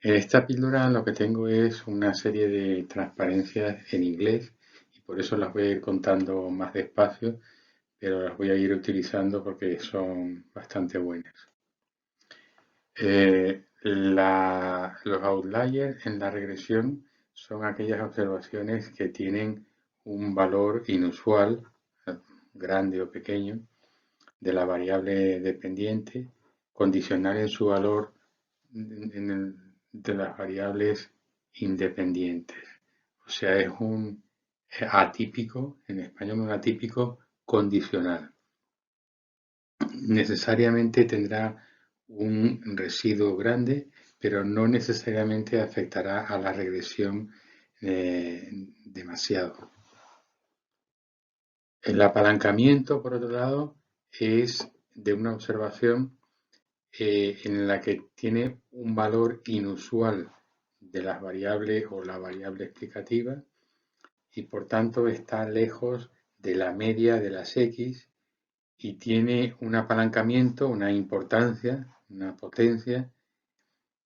En esta píldora lo que tengo es una serie de transparencias en inglés y por eso las voy a ir contando más despacio, pero las voy a ir utilizando porque son bastante buenas. Los outliers en la regresión son aquellas observaciones que tienen un valor inusual, eh, grande o pequeño, de la variable dependiente, condicional en su valor de las variables independientes. O sea, es un atípico, en español un atípico condicional. Necesariamente tendrá un residuo grande, pero no necesariamente afectará a la regresión demasiado. El apalancamiento, por otro lado, es de una observación en la que tiene un valor inusual de las variables o la variable explicativa y por tanto está lejos de la media de las X y tiene un apalancamiento, una importancia, una potencia,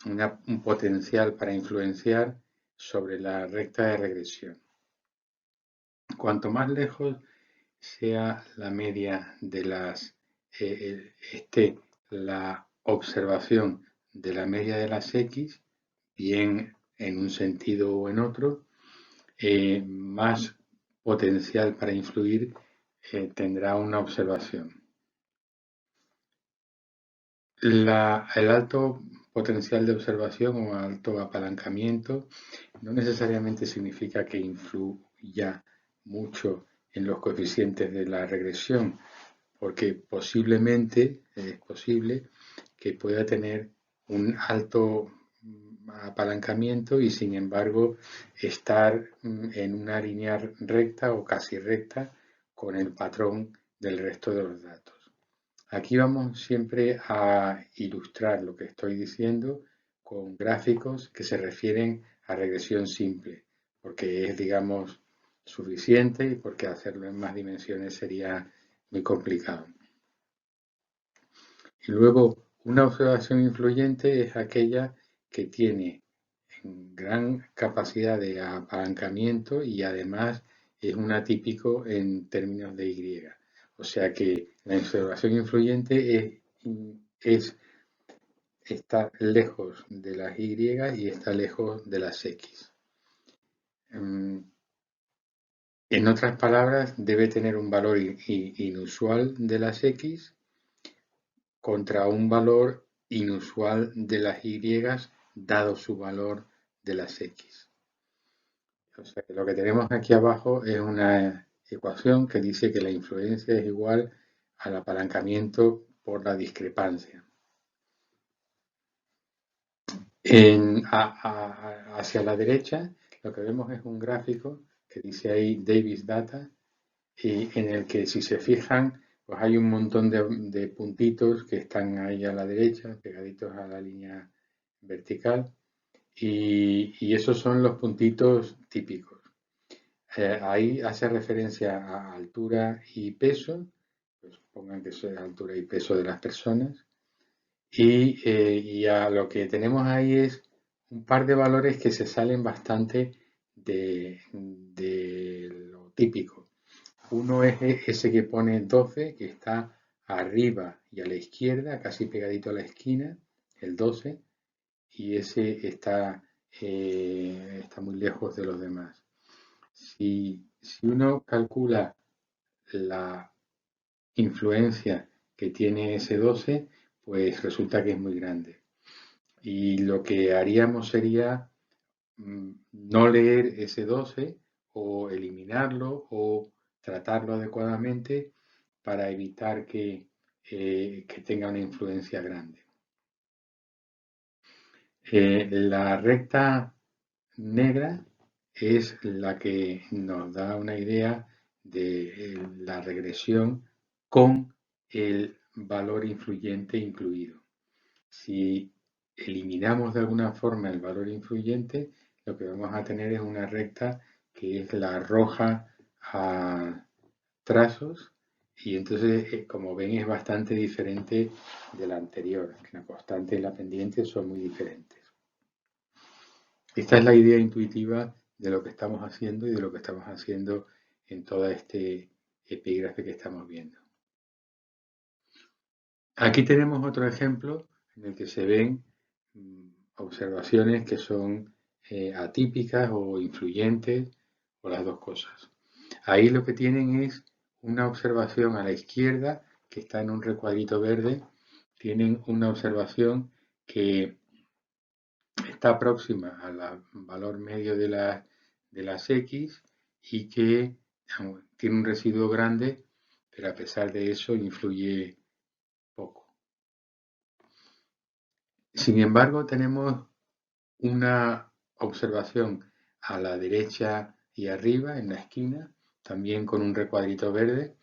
un potencial para influenciar sobre la recta de regresión. Cuanto más lejos sea la media de las, esté la observación de la media de las X, bien en un sentido o en otro, más potencial para influir tendrá una observación. El alto potencial de observación o alto apalancamiento no necesariamente significa que influya mucho en los coeficientes de la regresión, porque posiblemente es posible que pueda tener un alto apalancamiento y sin embargo estar en una línea recta o casi recta con el patrón del resto de los datos. Aquí vamos siempre a ilustrar lo que estoy diciendo con gráficos que se refieren a regresión simple, porque es, digamos, suficiente y porque hacerlo en más dimensiones sería muy complicado. Y luego, una observación influyente es aquella que tiene gran capacidad de apalancamiento y además es un atípico en términos de Y. O sea que la observación influyente está lejos de las Y y está lejos de las X. En otras palabras, debe tener un valor inusual de las X contra un valor inusual de las Y dado su valor de las X. O sea que lo que tenemos aquí abajo es una ecuación que dice que la influencia es igual al apalancamiento por la discrepancia. Hacia la derecha lo que vemos es un gráfico que dice ahí Davis Data y en el que si se fijan pues hay un montón de puntitos que están ahí a la derecha pegaditos a la línea vertical y esos son los puntitos típicos. Ahí hace referencia a altura y peso, pues pongan que es altura y peso de las personas y a lo que tenemos ahí es un par de valores que se salen bastante de lo típico. Uno es ese que pone 12, que está arriba y a la izquierda, casi pegadito a la esquina, el 12, y ese está muy lejos de los demás. Si uno calcula la influencia que tiene ese 12, pues resulta que es muy grande. Y lo que haríamos sería no leer ese 12 o eliminarlo o tratarlo adecuadamente para evitar que tenga una influencia grande. La recta negra es la que nos da una idea de la regresión con el valor influyente incluido. Si eliminamos de alguna forma el valor influyente, lo que vamos a tener es una recta que es la roja a trazos y entonces, como ven, es bastante diferente de la anterior. La constante y la pendiente son muy diferentes. Esta es la idea intuitiva de lo que estamos haciendo y de lo que estamos haciendo en todo este epígrafe que estamos viendo. Aquí tenemos otro ejemplo en el que se ven observaciones que son atípicas o influyentes o las dos cosas. Ahí lo que tienen es una observación a la izquierda que está en un recuadrito verde. Tienen una observación que está próxima al valor medio de las X y que tiene un residuo grande, pero a pesar de eso influye poco. Sin embargo, tenemos una observación a la derecha y arriba, en la esquina, también con un recuadrito verde,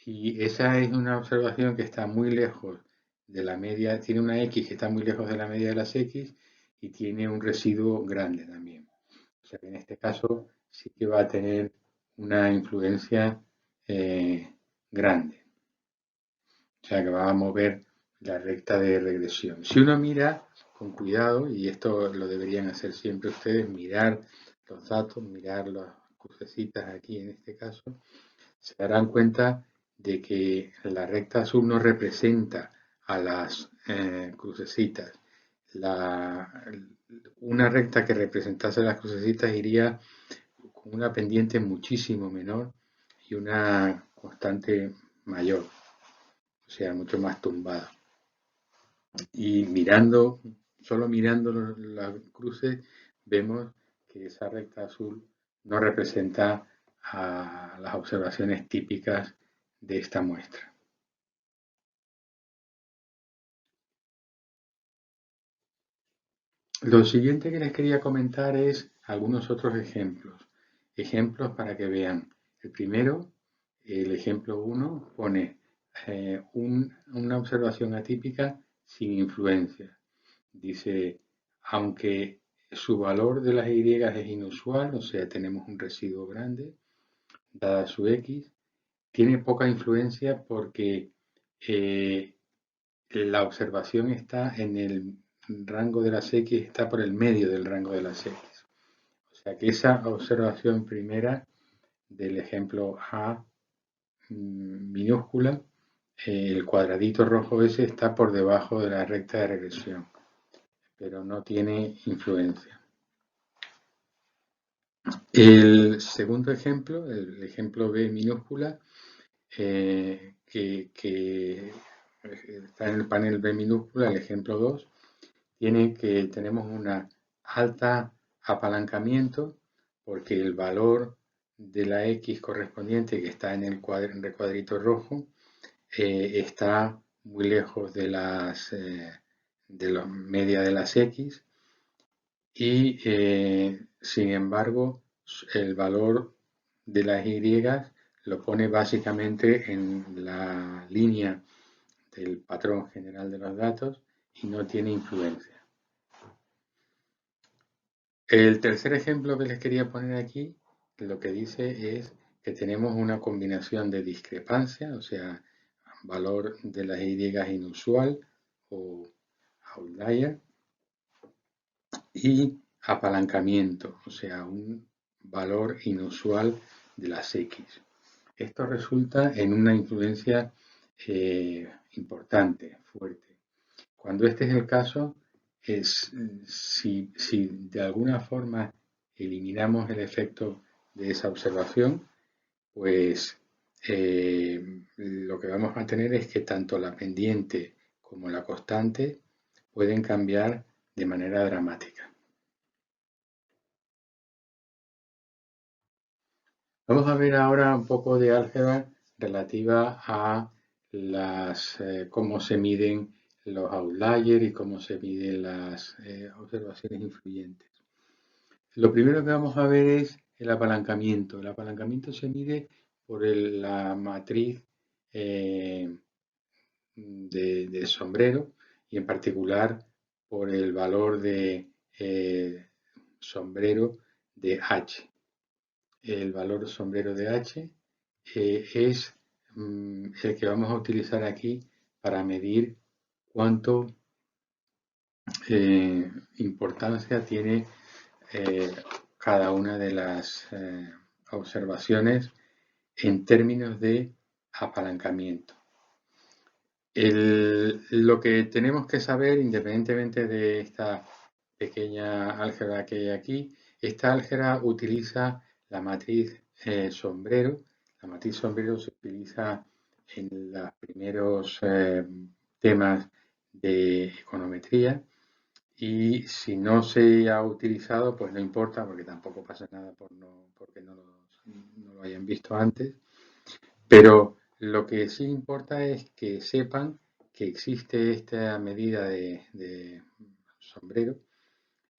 y esa es una observación que está muy lejos de la media, tiene una X que está muy lejos de la media de las X y tiene un residuo grande también. O sea que en este caso sí que va a tener una influencia grande. O sea que va a mover la recta de regresión. Si uno mira con cuidado, y esto lo deberían hacer siempre ustedes, mirar los datos, mirar las crucecitas aquí en este caso, se darán cuenta de que la recta azul no representa a las crucecitas. Una recta que representase las crucecitas iría con una pendiente muchísimo menor y una constante mayor, o sea, mucho más tumbada. Y solo mirando las cruces, vemos que esa recta azul no representa a las observaciones típicas de esta muestra. Lo siguiente que les quería comentar es algunos otros ejemplos. Ejemplos para que vean. El primero, el ejemplo 1, pone una observación atípica sin influencia. Dice, aunque su valor de las Y es inusual, o sea, tenemos un residuo grande, dada su X, tiene poca influencia porque la observación está en el rango de las X, está por el medio del rango de las X. O sea que esa observación primera del ejemplo A minúscula, el cuadradito rojo ese está por debajo de la recta de regresión, pero no tiene influencia. El segundo ejemplo, el ejemplo B minúscula, que está en el panel B minúscula, el ejemplo 2, tiene que tenemos una alta apalancamiento porque el valor de la X correspondiente que está en el recuadrito rojo está muy lejos de la media de las X y sin embargo el valor de las Y lo pone básicamente en la línea del patrón general de los datos y no tiene influencia. El tercer ejemplo que les quería poner aquí, lo que dice es que tenemos una combinación de discrepancia, o sea, valor de las Y inusual o outlier, y apalancamiento, o sea, un valor inusual de las X. Esto resulta en una influencia importante, fuerte. Cuando este es el caso, si de alguna forma eliminamos el efecto de esa observación, pues lo que vamos a tener es que tanto la pendiente como la constante pueden cambiar de manera dramática. Vamos a ver ahora un poco de álgebra relativa a cómo se miden los outliers y cómo se miden las observaciones influyentes. Lo primero que vamos a ver es el apalancamiento. El apalancamiento se mide por la matriz de sombrero y en particular por el valor de sombrero de H. El valor sombrero de H es el que vamos a utilizar aquí para medir cuánto importancia tiene cada una de las observaciones en términos de apalancamiento. Lo que tenemos que saber, independientemente de esta pequeña álgebra que hay aquí, esta álgebra utiliza la matriz sombrero. La matriz sombrero se utiliza en los primeros temas de econometría, y si no se ha utilizado, pues no importa, porque tampoco pasa nada porque no lo hayan visto antes. Pero lo que sí importa es que sepan que existe esta medida de sombrero,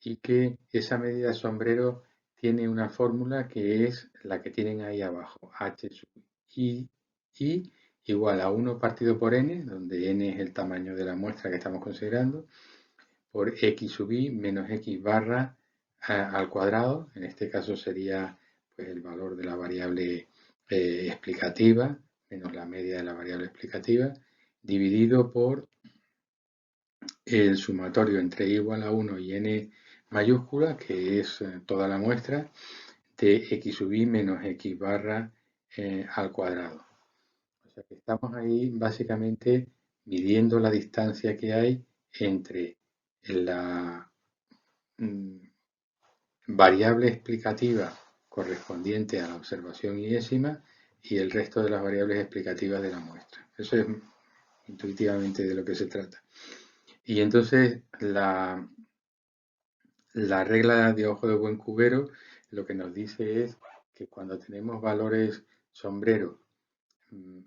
y que esa medida de sombrero tiene una fórmula que es la que tienen ahí abajo, h sub i igual a 1 partido por n, donde n es el tamaño de la muestra que estamos considerando, por x sub i menos x barra al cuadrado. En este caso sería pues el valor de la variable explicativa menos la media de la variable explicativa, dividido por el sumatorio entre igual a 1 y n mayúscula, que es toda la muestra, de x sub i menos x barra al cuadrado. O sea que estamos ahí básicamente midiendo la distancia que hay entre la variable explicativa correspondiente a la observación iésima y el resto de las variables explicativas de la muestra. Eso es intuitivamente de lo que se trata. Y entonces la regla de ojo de buen cubero lo que nos dice es que cuando tenemos valores sombrero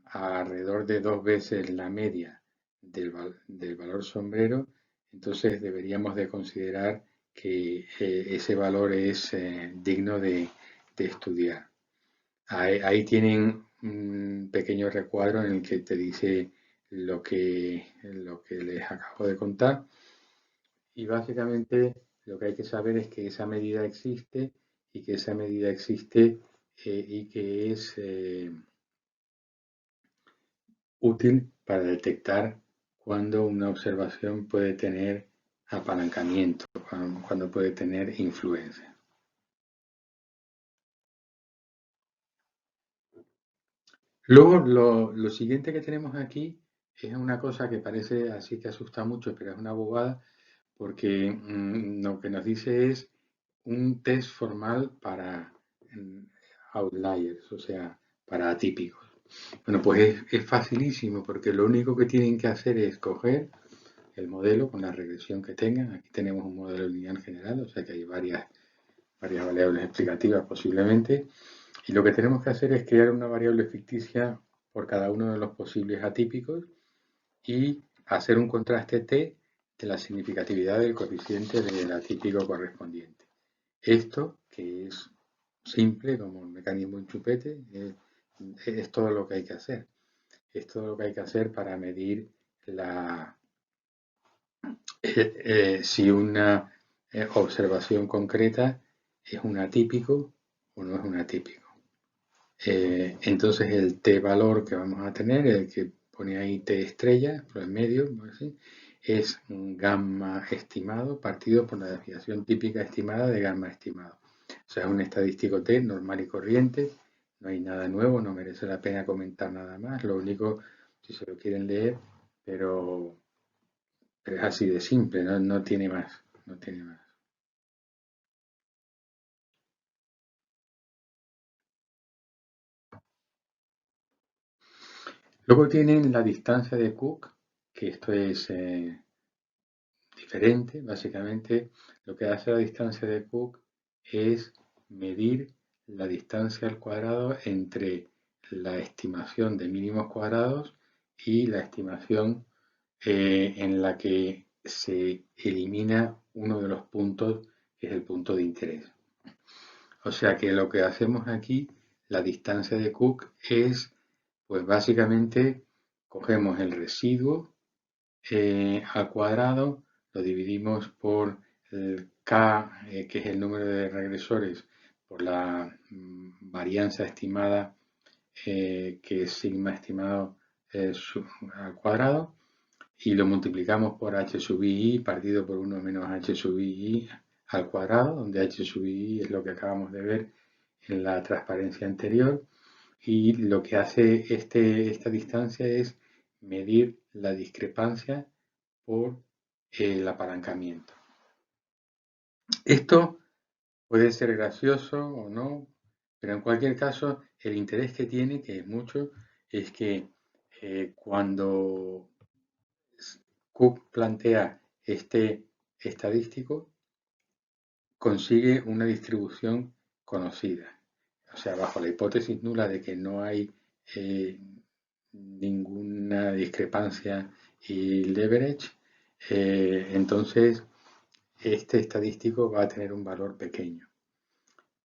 alrededor de 2 veces la media del valor sombrero, entonces deberíamos de considerar que ese valor es digno de estudiar. Ahí tienen un pequeño recuadro en el que te dice lo que les acabo de contar, y básicamente lo que hay que saber es que esa medida existe, y que esa medida existe y que es útil para detectar cuando una observación puede tener apalancamiento, cuando puede tener influencia. Luego, lo siguiente que tenemos aquí es una cosa que parece así que asusta mucho, pero es una bobada, porque lo que nos dice es un test formal para outliers, o sea, para atípicos. Bueno, pues es facilísimo, porque lo único que tienen que hacer es coger el modelo con la regresión que tengan. Aquí tenemos un modelo lineal general, o sea que hay varias variables explicativas posiblemente. Y lo que tenemos que hacer es crear una variable ficticia por cada uno de los posibles atípicos y hacer un contraste T de la significatividad del coeficiente del atípico correspondiente. Esto, que es simple como un mecanismo en chupete, es todo lo que hay que hacer. Es todo lo que hay que hacer para medir si una observación concreta es un atípico o no es un atípico. Entonces el t valor que vamos a tener, el que pone ahí t estrella por el medio, ¿sí?, es un gamma estimado partido por la desviación típica estimada de gamma estimado. O sea, es un estadístico t normal y corriente, no hay nada nuevo, no merece la pena comentar nada más. Lo único, si se lo quieren leer, pero es así de simple, no tiene más, no tiene más. Luego tienen la distancia de Cook, que esto es diferente. Básicamente lo que hace la distancia de Cook es medir la distancia al cuadrado entre la estimación de mínimos cuadrados y la estimación en la que se elimina uno de los puntos, que es el punto de interés. O sea que lo que hacemos aquí, la distancia de Cook, es pues básicamente cogemos el residuo al cuadrado, lo dividimos por el k, que es el número de regresores, por la varianza estimada, que es sigma estimado al cuadrado, y lo multiplicamos por h sub i partido por 1 menos h sub i al cuadrado, donde h sub i es lo que acabamos de ver en la transparencia anterior, y lo que hace esta distancia es medir la discrepancia por el apalancamiento. Esto puede ser gracioso o no, pero en cualquier caso el interés que tiene, que es mucho, es que cuando Cook plantea este estadístico, consigue una distribución conocida. O sea, bajo la hipótesis nula de que no hay ninguna discrepancia y leverage, entonces este estadístico va a tener un valor pequeño.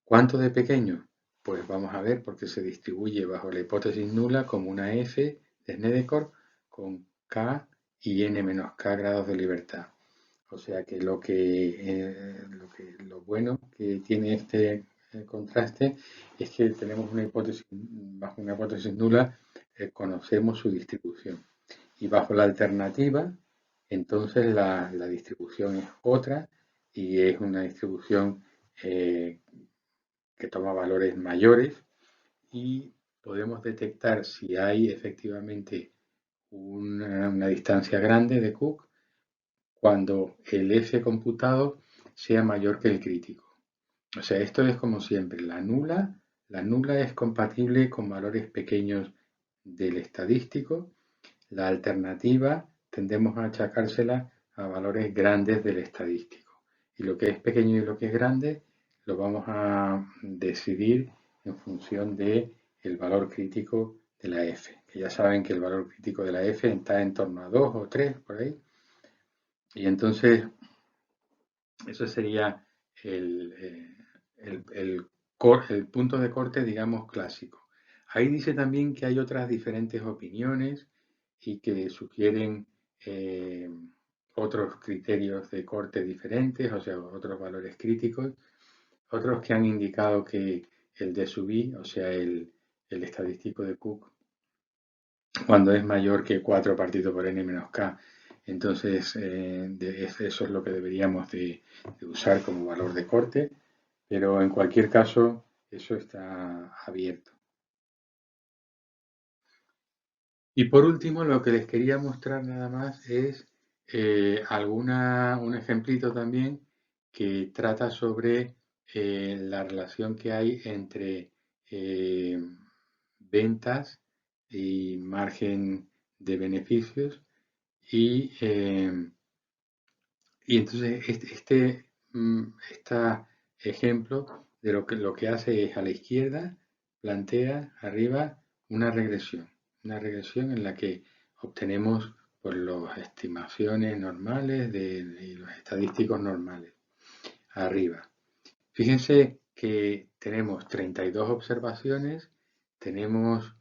¿Cuánto de pequeño? Pues vamos a ver, porque se distribuye bajo la hipótesis nula como una f de Snedeker con k y n menos k grados de libertad. O sea que lo bueno que tiene este contraste es que tenemos una hipótesis, bajo una hipótesis nula conocemos su distribución. Y bajo la alternativa, entonces la distribución es otra y es una distribución que toma valores mayores y podemos detectar si hay efectivamente una distancia grande de Cook cuando el f computado sea mayor que el crítico. O sea, esto es como siempre, la nula es compatible con valores pequeños del estadístico, la alternativa tendemos a achacársela a valores grandes del estadístico. Y lo que es pequeño y lo que es grande lo vamos a decidir en función de el valor crítico de la f, que ya saben que el valor crítico de la f está en torno a 2 o 3 por ahí. Y entonces, eso sería el punto de corte, digamos, clásico. Ahí dice también que hay otras diferentes opiniones y que sugieren otros criterios de corte diferentes, o sea, otros valores críticos. Otros que han indicado que el D sub i, o sea, el estadístico de Cook, cuando es mayor que 4 partido por n menos k, entonces eso es lo que deberíamos de usar como valor de corte, pero en cualquier caso eso está abierto. Y por último, lo que les quería mostrar nada más es un ejemplito también que trata sobre la relación que hay entre ventas y margen de beneficios y entonces este ejemplo de lo que hace es a la izquierda plantea arriba una regresión en la que obtenemos pues, las estimaciones normales y los estadísticos normales arriba. Fíjense que tenemos 32 observaciones, tenemos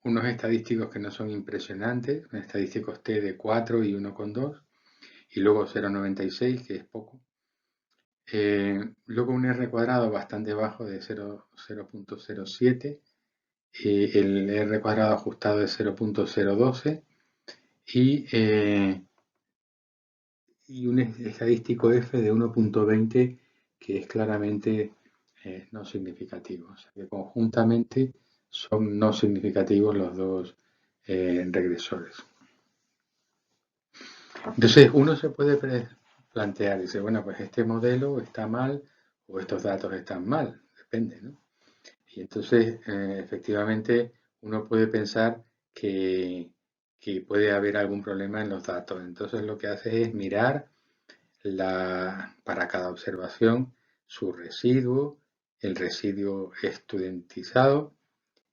unos estadísticos que no son impresionantes, estadísticos T de 4 y 1,2, y luego 0,96, que es poco. Luego un R cuadrado bastante bajo de 0,07, el R cuadrado ajustado de 0,012 y un estadístico F de 1,20 que es claramente no significativo. O sea que conjuntamente son no significativos los dos regresores. Entonces uno se puede plantear, dice, bueno, pues este modelo está mal o estos datos están mal, depende, ¿no? Y entonces, efectivamente, uno puede pensar que puede haber algún problema en los datos. Entonces lo que hace es mirar para cada observación su residuo, el residuo estudiantizado,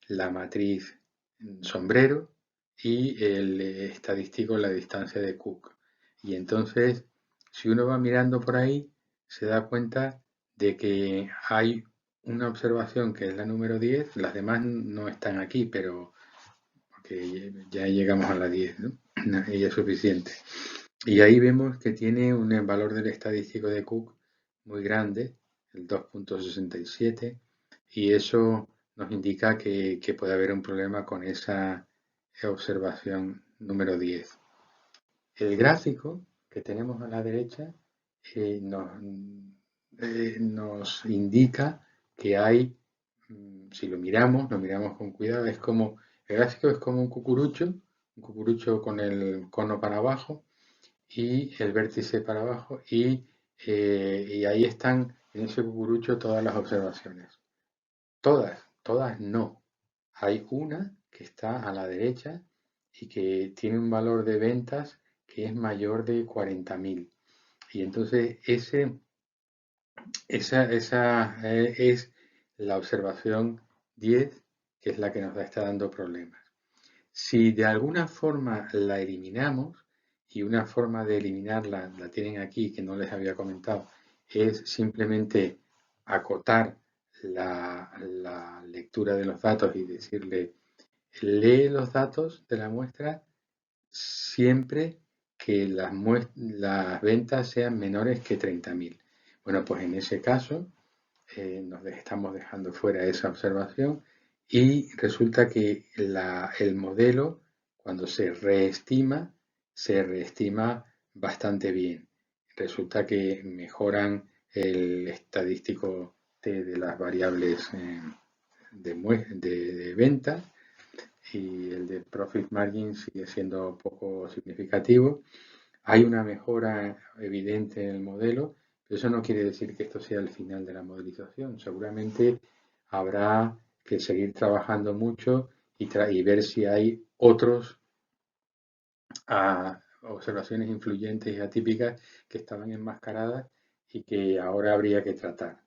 la matriz sombrero y el estadístico la distancia de Cook. Y entonces, si uno va mirando por ahí, se da cuenta de que hay una observación que es la número 10, las demás no están aquí, pero porque ya llegamos a la 10, ¿no? Ella es suficiente. Y ahí vemos que tiene un valor del estadístico de Cook muy grande, el 2,67, y eso nos indica que puede haber un problema con esa observación número 10. El gráfico que tenemos a la derecha nos indica que hay, si lo miramos con cuidado, es como, el gráfico es como un cucurucho con el cono para abajo y el vértice para abajo y ahí están en ese cucurucho todas las observaciones. Todas no. Hay una que está a la derecha y que tiene un valor de ventas que es mayor de 40.000. Y entonces esa es la observación 10, que es la que nos está dando problemas. Si de alguna forma la eliminamos, y una forma de eliminarla la tienen aquí que no les había comentado, es simplemente acotar la lectura de los datos y decirle, lee los datos de la muestra siempre que las ventas sean menores que 30.000. Bueno, pues en ese caso nos estamos dejando fuera esa observación y resulta que el modelo, cuando se reestima bastante bien. Resulta que mejoran el estadístico de las variables de ventas y el de profit margin sigue siendo poco significativo. Hay una mejora evidente en el modelo, pero eso no quiere decir que esto sea el final de la modelización. Seguramente habrá que seguir trabajando mucho y ver si hay otros observaciones influyentes y atípicas que estaban enmascaradas y que ahora habría que tratar.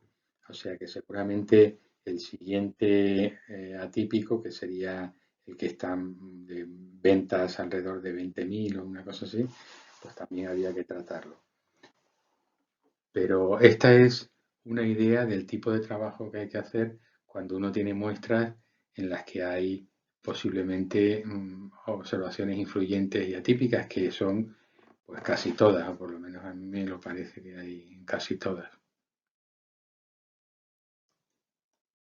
O sea que seguramente el siguiente atípico, que sería el que está de ventas alrededor de 20.000 o una cosa así, pues también había que tratarlo. Pero esta es una idea del tipo de trabajo que hay que hacer cuando uno tiene muestras en las que hay posiblemente observaciones influyentes y atípicas, que son pues casi todas, o por lo menos a mí me lo parece que hay casi todas.